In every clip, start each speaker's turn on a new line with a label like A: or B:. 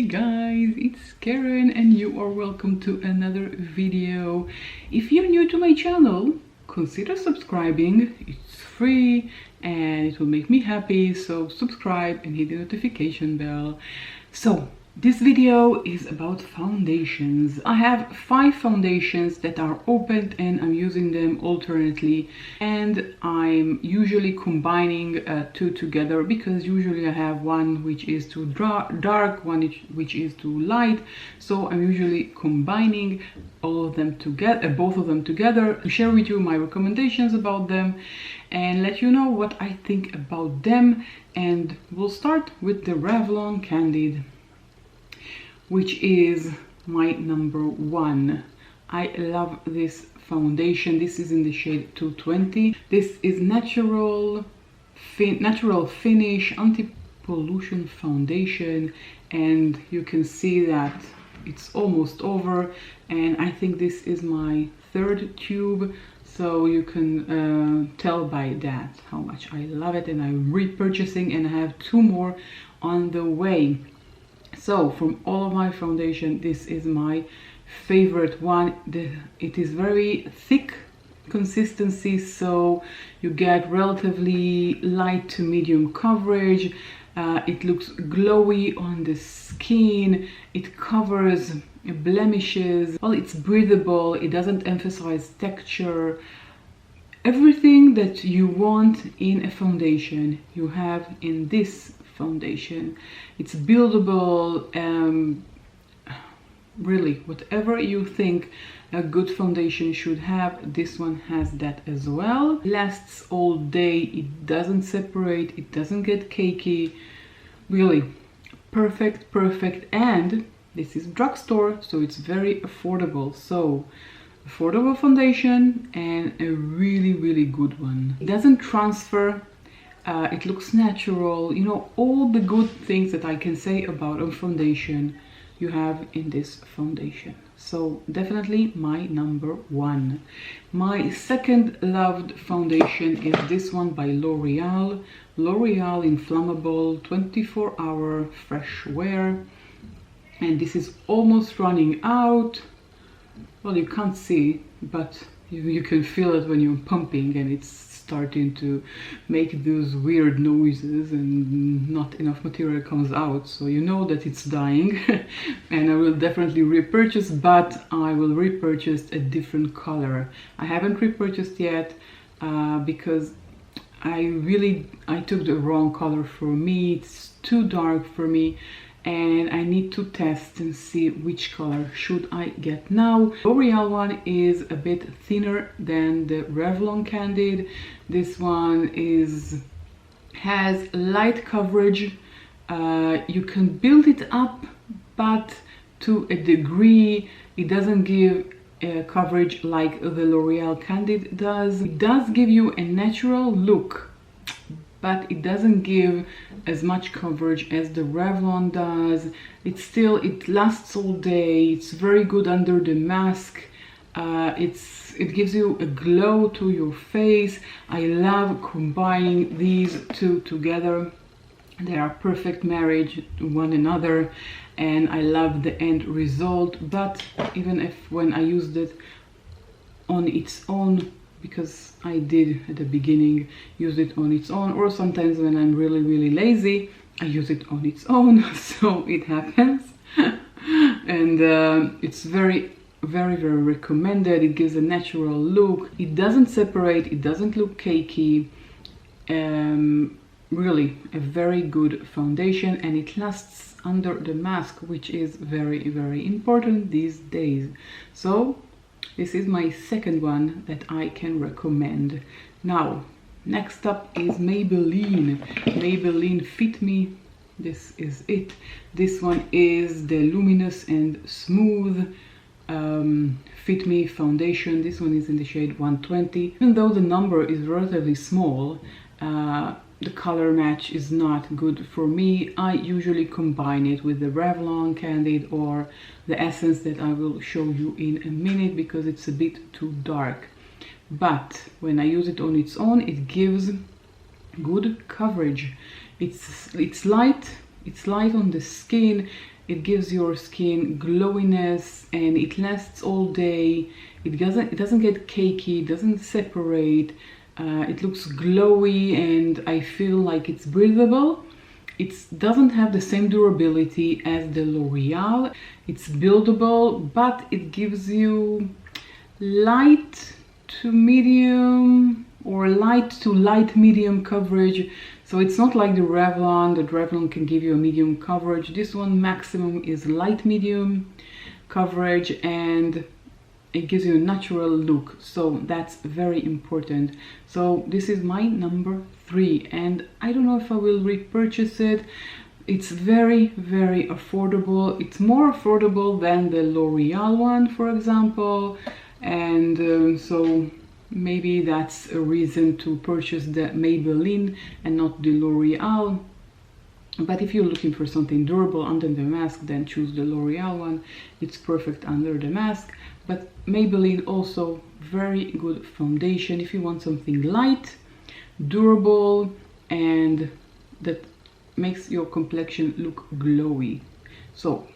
A: guys, it's Karen and you are welcome to another video. If you're new to my channel, consider subscribing. It's free and it will make me happy, so subscribe and hit the notification bell. So this video is about foundations. I have 5 foundations that are opened and I'm using them alternately, and I'm usually combining 2 together because usually I have one which is too dark, one which is too light, so I'm usually combining all of them together, both of them together, to share with you my recommendations about them and let you know what I think about them. And we'll start with the Revlon Candied, which is my number 1. I love this foundation. This is in the shade 220. This is natural finish anti-pollution foundation, and you can see that it's almost over, and I think this is my 3rd tube, so you can tell by that how much I love it, and I'm repurchasing and I have 2 more on the way. So from all of my foundation, this is my favorite one. It is very thick consistency, so you get relatively light to medium coverage. It looks glowy on the skin. It covers blemishes. Well, it's breathable. It doesn't emphasize texture. Everything that you want in a foundation, you have in this foundation. It's buildable. Really, whatever you think a good foundation should have, this one has that as well. Lasts all day. It doesn't separate. It doesn't get cakey. Really perfect. And this is drugstore, so it's very affordable. So affordable foundation and a really good one. It doesn't transfer. It looks natural. You know, all the good things that I can say about a foundation you have in this foundation. So definitely my number 1. My second loved foundation is this one by L'Oreal. L'Oreal Inflammable 24-hour fresh wear. And this is almost running out. Well, you can't see, but you can feel it when you're pumping, and it's starting to make those weird noises and not enough material comes out, so you know that it's dying. And I will definitely repurchase, but I will repurchase a different color. I haven't repurchased yet because I took the wrong color for me. It's too dark for me, and I need to test and see which color should I get now. L'Oreal one is a bit thinner than the Revlon Candied. This one has light coverage. You can build it up, but to a degree. It doesn't give coverage like the L'Oreal Candied does. It does give you a natural look, but it doesn't give as much coverage as the Revlon does. It lasts all day. It's very good under the mask. It gives you a glow to your face. I love combining these 2 together. They are perfect marriage to one another, and I love the end result. But even if when I used it on its own, because I did at the beginning use it on its own, or sometimes when I'm really lazy, I use it on its own. So it happens. And it's very recommended. It gives a natural look. It doesn't separate. It doesn't look cakey. Really a very good foundation, and it lasts under the mask, which is very important these days. So this is my second one that I can recommend. Now, next up is Maybelline Fit Me. This is it. This one is the luminous and smooth Fit Me foundation. This one is in the shade 120. Even though the number is relatively small, the color match is not good for me. I usually combine it with the Revlon Candied or the essence that I will show you in a minute, because it's a bit too dark. But when I use it on its own, it gives good coverage. It's light on the skin. It gives your skin glowiness and it lasts all day. It doesn't get cakey, it doesn't separate. It looks glowy and I feel like it's breathable. It doesn't have the same durability as the L'Oreal. It's buildable, but it gives you light to medium or light to light medium coverage. So it's not like the Revlon. The Revlon can give you a medium coverage. This one maximum is light medium coverage and it gives you a natural look. So that's very important. So this is my number 3 and I don't know if I will repurchase it. It's very, very affordable. It's more affordable than the L'Oreal one, for example. And so maybe that's a reason to purchase the Maybelline and not the L'Oreal. But if you're looking for something durable under the mask, then choose the L'Oreal one. It's perfect under the mask. But Maybelline also very good foundation if you want something light, durable, and that makes your complexion look glowy. So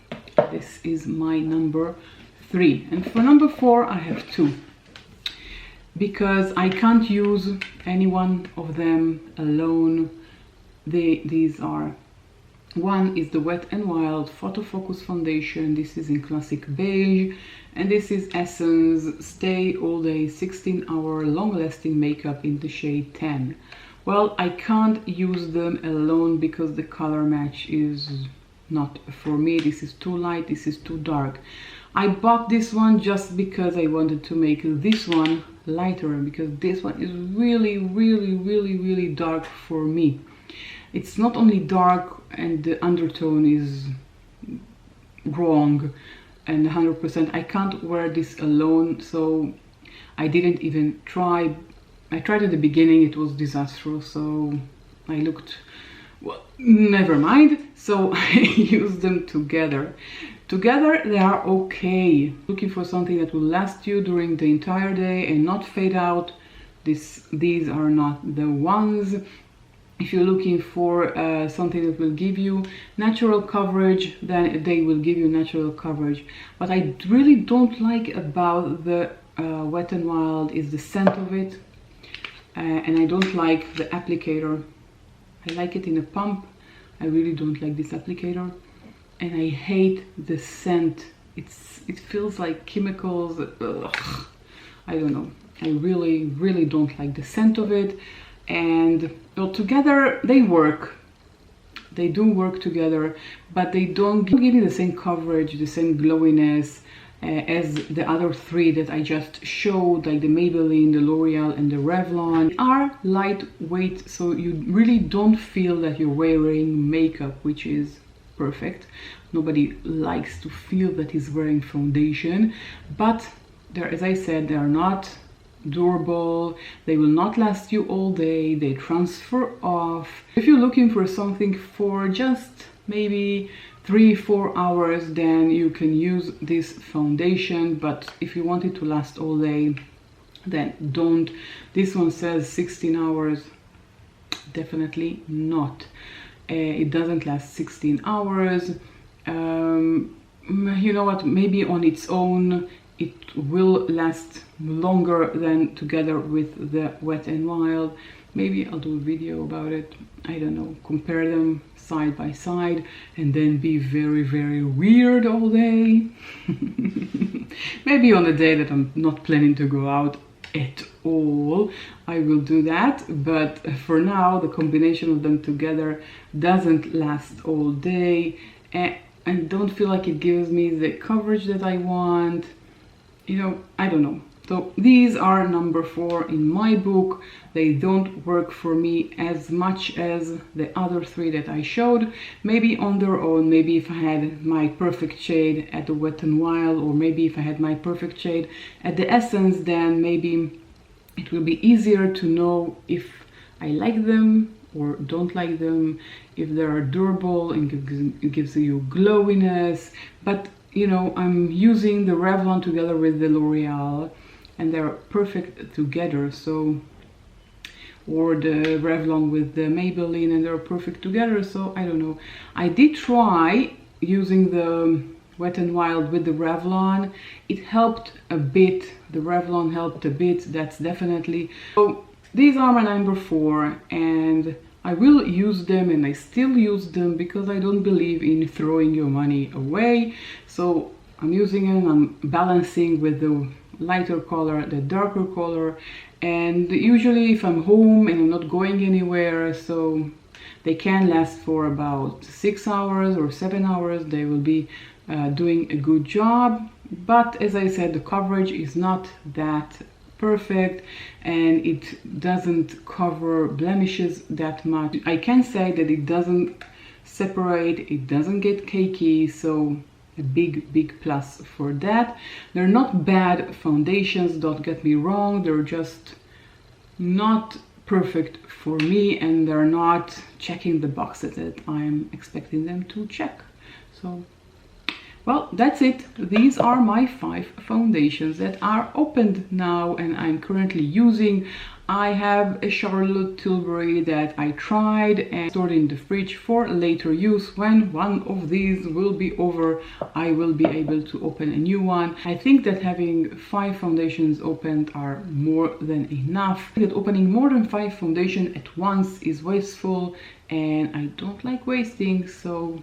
A: this is my number 3. And for number 4 I have 2. Because I can't use any one of them alone. These are, one is the Wet n Wild Photo Focus Foundation. This is in classic beige, and this is Essence Stay All Day 16-hour long-lasting makeup in the shade 10. Well, I can't use them alone because the color match is not for me. This is too light, this is too dark. I bought this one just because I wanted to make this one lighter, because this one is really, really, really, really dark for me. It's not only dark and the undertone is wrong and 100%. I can't wear this alone, so I didn't even try. I tried at the beginning, it was disastrous, so I looked, well, never mind. So I used them together. Together they are okay. Looking for something that will last you during the entire day and not fade out, these are not the ones. If you're looking for something that will give you natural coverage, then they will give you natural coverage. What I really don't like about the Wet n Wild is the scent of it, and I don't like the applicator. I like it in a pump. I really don't like this applicator, and I hate the scent. It feels like chemicals. Ugh. I don't know. I really, really don't like the scent of it. And well, together they work. They do work together, but they don't give you the same coverage, the same glowiness as the other 3 that I just showed, like the Maybelline, the L'Oreal, and the Revlon. They are lightweight, so you really don't feel that you're wearing makeup, which is perfect. Nobody likes to feel that he's wearing foundation, but as I said, they are not durable. They will not last you all day. They transfer off. If you're looking for something for just maybe 3-4 hours, then you can use this foundation. But if you want it to last all day, then don't. This one says 16 hours. Definitely not. It doesn't last 16 hours. You know what, maybe on its own it will last longer than together with the Wet n Wild. Maybe I'll do a video about it. I don't know, compare them side by side and then be very, very weird all day. Maybe on the day that I'm not planning to go out at all, I will do that, but for now the combination of them together doesn't last all day and don't feel like it gives me the coverage that I want. You know, I don't know. So these are number 4 in my book. They don't work for me as much as the other 3 that I showed. Maybe on their own, maybe if I had my perfect shade at the Wet n Wild, or maybe if I had my perfect shade at the Essence, then maybe it will be easier to know if I like them or don't like them, if they are durable and it gives you glowiness. But you know, I'm using the Revlon together with the L'Oreal and they're perfect together. So, or the Revlon with the Maybelline and they're perfect together. So I don't know. I did try using the Wet n Wild with the Revlon, it helped a bit. The Revlon helped a bit, that's definitely. So these are my number 4, and I will use them, and I still use them because I don't believe in throwing your money away. So I'm using them, I'm balancing with the lighter color, the darker color, and usually if I'm home and I'm not going anywhere, so they can last for about 6 hours or 7 hours. They will be doing a good job, but as I said, the coverage is not that perfect and it doesn't cover blemishes that much. I can say that it doesn't separate, it doesn't get cakey, so a big plus for that. They're not bad foundations, don't get me wrong, they're just not perfect for me, and they're not checking the boxes that I'm expecting them to check. So well, that's it. These are my 5 foundations that are opened now and I'm currently using. I have a Charlotte Tilbury that I tried and stored in the fridge for later use. When one of these will be over, I will be able to open a new one. I think that having 5 foundations opened are more than enough. That opening more than 5 foundations at once is wasteful and I don't like wasting, so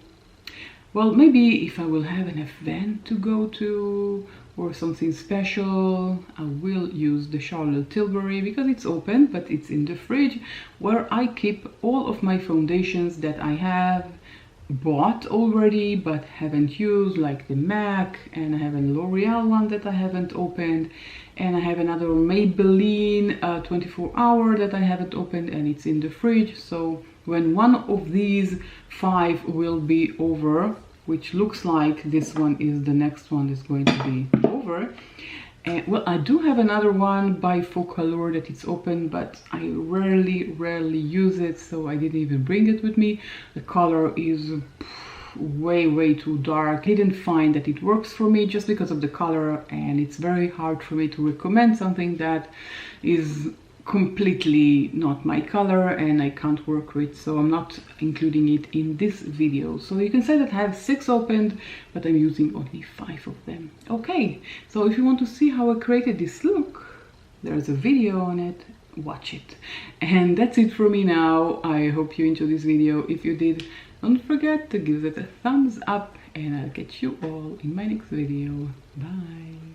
A: well, maybe if I will have an event to go to or something special, I will use the Charlotte Tilbury because it's open, but it's in the fridge where I keep all of my foundations that I have bought already but haven't used, like the MAC, and I have a L'Oreal one that I haven't opened, and I have another Maybelline 24 hour that I haven't opened and it's in the fridge. So when one of these 5 will be over, which looks like this one is the next one is going to be over, well, I do have another one by Focalure that it's open, but I rarely use it, so I didn't even bring it with me. The color is way too dark. I didn't find that it works for me just because of the color, and it's very hard for me to recommend something that is completely not my color and I can't work with, so I'm not including it in this video. So you can say that I have 6 opened, but I'm using only 5 of them. Okay, so if you want to see how I created this look, there's a video on it, watch it. And that's it for me now. I hope you enjoyed this video. If you did, don't forget to give it a thumbs up and I'll catch you all in my next video. Bye.